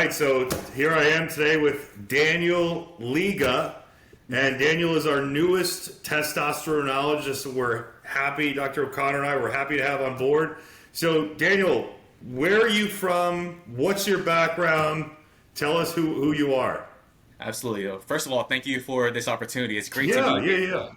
right, so here I am today with Daniel Liga, and Daniel is our newest testosteronologist. We're happy, Dr. O'Connor and I, we're happy to have on board. So, Daniel, where are you from? What's your background? Tell us who you are. Absolutely. First of all, thank you for this opportunity. It's great to Yeah, be yeah, here. yeah.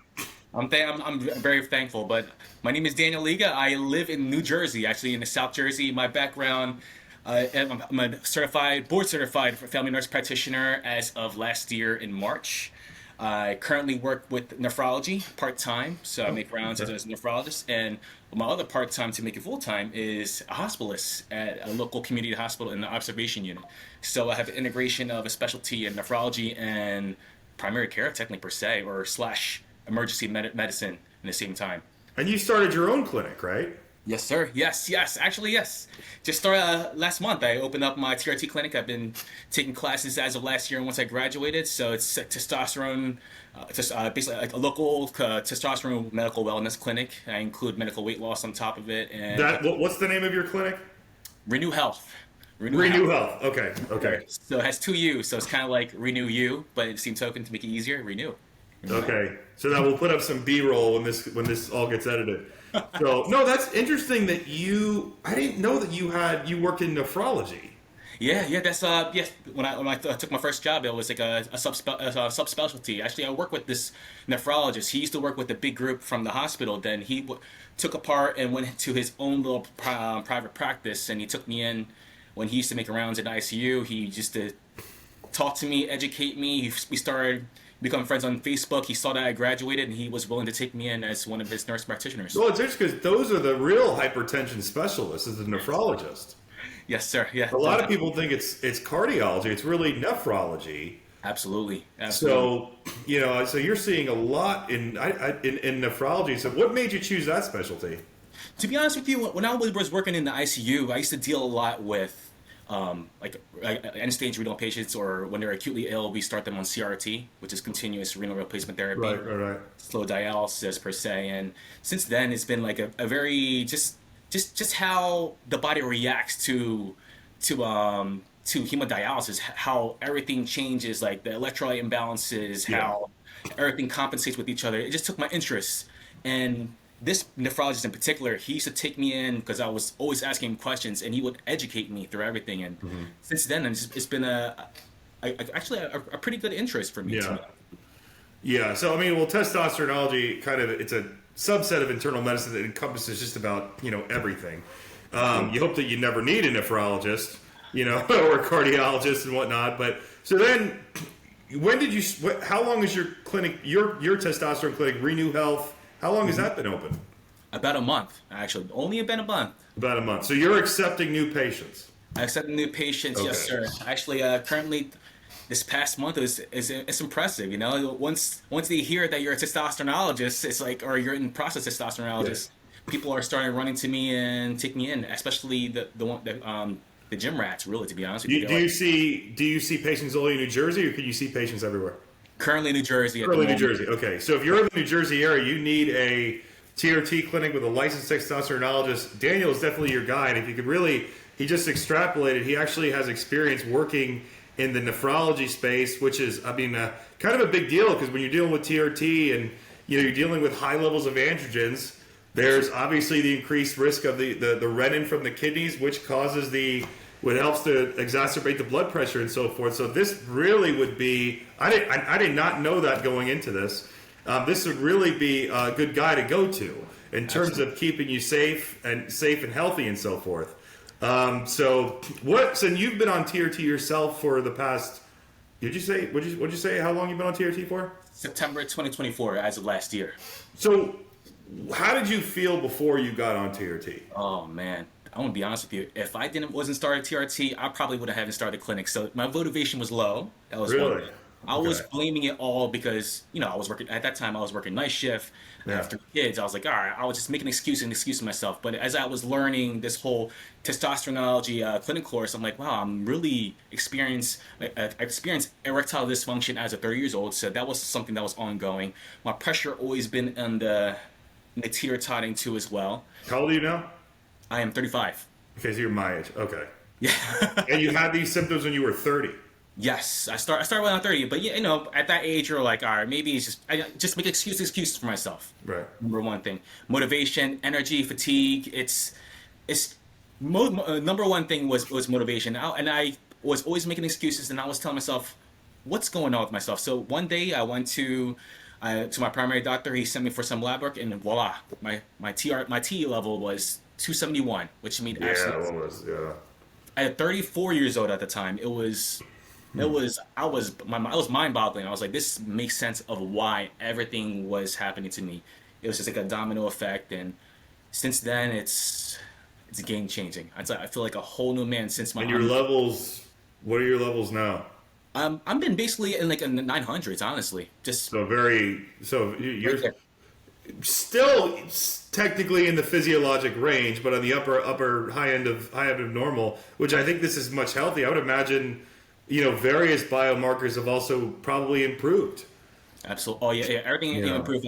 I'm very thankful. But my name is Daniel Liga. I live in New Jersey, actually in the South Jersey. My background, I'm a board certified family nurse practitioner as of last year in March. I currently work with nephrology part time, so I make rounds Okay. as a nephrologist, and my other part time to make it full time is a hospitalist at a local community hospital in the observation unit. So I have an integration of a specialty in nephrology and primary care, technically per se, or slash emergency medicine in the same time. And you started your own clinic, right? Yes, sir. Yes. Actually, yes. Just started last month. I opened up my TRT clinic. I've been taking classes as of last year and once I graduated. So it's testosterone, basically like a local testosterone medical wellness clinic. I include medical weight loss on top of it and What's the name of your clinic? Renuu Health. Renuu Renuu Health. Health. Okay, okay, So it has two U's. So it's kind of like Renew You, but it seemed token to make it easier. Renew. okay. So now we'll put up some B-roll when this all gets edited. So no, that's interesting that I didn't know that you worked in nephrology. Yeah. That's yes. When I took my first job, it was like a subspecialty. Actually, I work with this nephrologist. He used to work with a big group from the hospital. Then he took apart and went to his own little private practice, and he took me in when he used to make rounds in the ICU. He used to talk to me, educate me. We started becoming friends on Facebook. He saw that I graduated, and he was willing to take me in as one of his nurse practitioners. Well, it's interesting because those are the real hypertension specialists, is the nephrologist. Yes, sir. Yeah. A lot of people think it's cardiology. It's really nephrology. Absolutely. So so you're seeing a lot in nephrology. So what made you choose that specialty? To be honest with you, when I was working in the ICU, I used to deal a lot with like end-stage renal patients, or when they're acutely ill, we start them on CRT, which is continuous renal replacement therapy, Right. slow dialysis per se. And since then, it's been like a very just how the body reacts to hemodialysis, how everything changes, like the electrolyte imbalances, Yeah. how everything compensates with each other. It just took my interest. And this nephrologist in particular, he used to take me in because I was always asking him questions, and he would educate me through everything. And since then, it's been actually a pretty good interest for me. Yeah. Yeah. So I mean, well, testosteronology it's a subset of internal medicine that encompasses just about everything. You hope that you never need a nephrologist, or a cardiologist and whatnot. But so then, when did you? How long is your clinic? Your testosterone clinic, Renuu Health. How long has that been open? About a month, actually. Only about a month. About a month. So you're accepting new patients. I accept new patients, yes, Okay. sir. Actually, currently, this past month it's impressive. Once they hear that you're a testosteronologist, it's like, or you're in process testosteronologist, people are starting running to me and take me in, especially the gym rats. Really, to be honest with you, Do you see patients only in New Jersey, or can you see patients everywhere? currently New Jersey at the Early New moment. Jersey. Okay, so if you're in the New Jersey area, you need a TRT clinic with a licensed testosteronologist. Daniel is definitely your guy, and if you could really, he just extrapolated. He actually has experience working in the nephrology space, which is, kind of a big deal because when you're dealing with TRT and you're dealing with high levels of androgens, there's obviously the increased risk of the renin from the kidneys, which causes what helps to exacerbate the blood pressure and so forth. So this really would be, I did not know that going into this. This would really be a good guy to go to in terms of keeping you safe and healthy and so forth. So you've been on TRT yourself for the past, would you say how long you've been on TRT for? September 2024, as of last year. So how did you feel before you got on TRT? Oh man, I want to be honest with you. If I wasn't started TRT, I probably would have haven't started clinic. So my motivation was low. That was one Really? thing. I was Okay. blaming it all because I was working at that time. I was working night shift. I Yeah. have three kids. I was like, all right. I was just making an excuse to myself. But as I was learning this whole testosteronology clinic course, I'm like, wow, I'm really I experienced erectile dysfunction as a 30 years old. So that was something that was ongoing. My pressure always been in the teeter-totting too as well. How old are you now? I am 35. Okay, so you're my age. Okay. Yeah. And you had these symptoms when you were 30. Yes, I started when I'm 30, but yeah, at that age you're like, all right, maybe it's just I just make excuses for myself. Right. Number one thing, motivation, energy, fatigue. It's number one thing was motivation. And I was always making excuses, and I was telling myself, what's going on with myself? So one day I went to my primary doctor. He sent me for some lab work, and voila, my T level was 271, which means Yeah, absolutely. what was, yeah. At 34 years old at the time, I was mind-boggling. I was like, this makes sense of why everything was happening to me. It was just like a domino effect, and since then, it's game changing. I feel like a whole new man since And your levels, what are your levels now? I've been basically in like in the 900s, honestly. Just So right you're there. still technically in the physiologic range, but on the upper high end of normal, which I think this is much healthy. I would imagine, various biomarkers have also probably improved. Absolutely. Oh yeah, yeah. Everything Yeah. improved.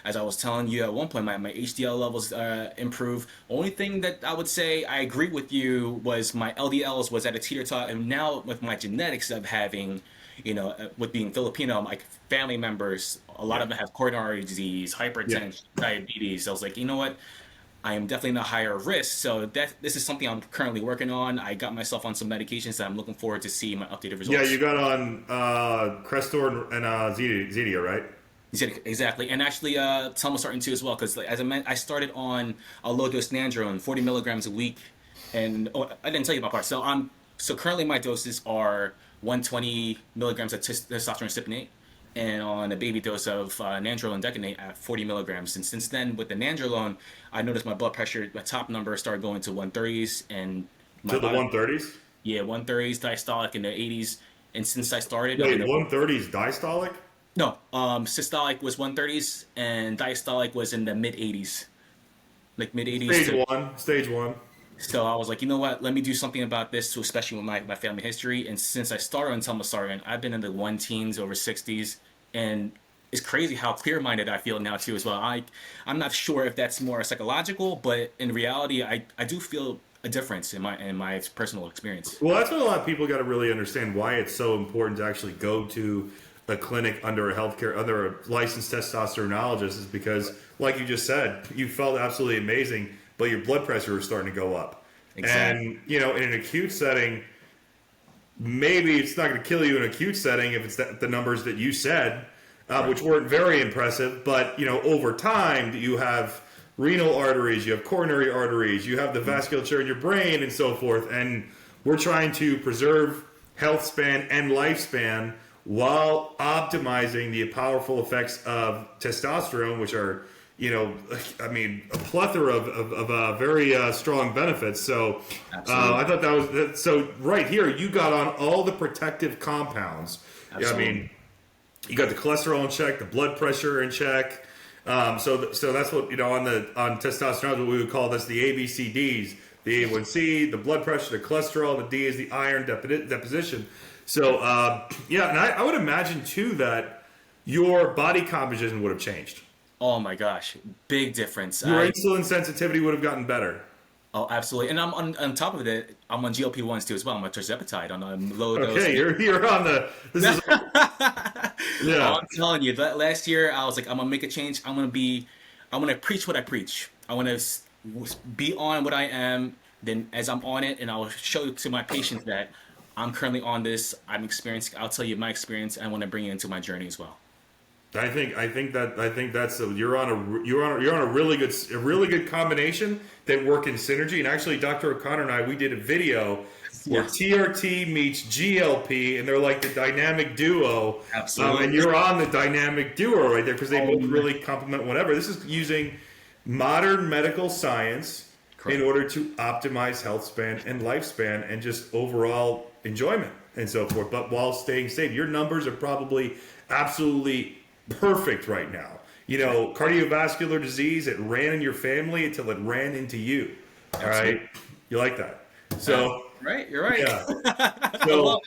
As I was telling you at one point, my HDL levels improved. Only thing that I would say I agree with you was my LDLs was at a teeter tot, and now with my genetics of having, with being Filipino, my family members, a lot Yeah. of them have coronary disease, Yeah. hypertension, diabetes. I was like, you know what? I am definitely in a higher risk. So this is something I'm currently working on. I got myself on some medications that I'm looking forward to see my updated Yeah, results. you got on Crestor and Zetia, right? You said exactly, and actually, some was starting to as well because, like, as I meant, I started on a low dose nandrolone, 40 milligrams a week, and I didn't tell you my part. So currently my doses are 120 milligrams of testosterone cypionate, and on a baby dose of nandrolone decanate at 40 milligrams. And since then, with the nandrolone, I noticed my blood pressure, my top number started going to 130s, and my To the bottom, 130s. yeah, 130s, diastolic in the 80s. And since I started, I'm in Wait, the 130s diastolic? no, systolic was 130s and diastolic was in the mid 80s, like mid 80s Stage to. one. Stage one. So I was like, you know what? Let me do something about this, too, especially with my family history. And since I started on telmisartan, I've been in the one teens over 60s, and it's crazy how clear-minded I feel now too as well. I'm not sure if that's more psychological, but in reality, I do feel a difference in my personal experience. Well, that's what a lot of people got to really understand why it's so important to actually go to a clinic under a licensed testosteronologist is because, like you just said, you felt absolutely amazing, but your blood pressure was starting to go up. Exactly. And, in an acute setting, maybe it's not going to kill you in an acute setting if it's the numbers that you said, Right. which weren't very impressive. But over time, you have renal arteries, you have coronary arteries, you have the vasculature in your brain, and so forth. And we're trying to preserve health span and lifespan while optimizing the powerful effects of testosterone, which are I mean, a plethora of very strong benefits. So I Absolutely. thought so. Right here, you got on all the protective compounds. Yeah, I Absolutely. mean, you got the cholesterol in check, the blood pressure in check. So that's what on testosterone, what we would call this the ABCDs: the A1C, the blood pressure, the cholesterol, the D is the iron deposition. So yeah, and I would imagine too that your body composition would have changed. Oh my gosh, big difference. Your insulin sensitivity would have gotten better. Oh, absolutely. And I'm on top of it, I'm on GLP-1s too as well. I'm on tirzepatide on a low dose. Okay, you're on the. This is Oh, yeah. I'm telling you, that last year I was like, I'm gonna make a change. I'm gonna preach what I preach. I want to be on what I am. Then as I'm on it, and I'll show to my patients that I'm currently on this. I'm experienced. I'll tell you my experience, and I want to bring it into my journey as well. I think that's you're on a really good combination that work in synergy. And actually, Dr. O'Connor and I we did a video where Yes, TRT meets GLP, and they're like the dynamic duo. And absolutely. you're on the dynamic duo right there because they Oh, both really complement whatever. This is using modern medical science in correct. order to optimize health span and lifespan and just overall enjoyment and so forth, but while staying safe. Your numbers are probably absolutely perfect right now. Cardiovascular disease, it ran in your family until it ran into you. All right. Absolutely. You like that. So, Right. You're right. yeah. I So, love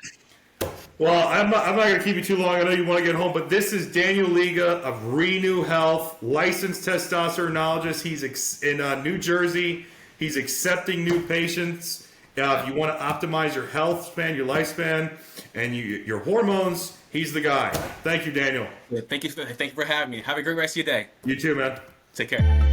well, I'm not going to keep you too long. I know you want to get home, but this is Daniel Liga of Renuu Health, licensed testosteronologist. He's in New Jersey. He's accepting new patients If you want to optimize your health span, your lifespan, and your hormones, he's the guy. Thank you, Daniel. Thank you for having me. Have a great rest of your day. You too, man. Take care.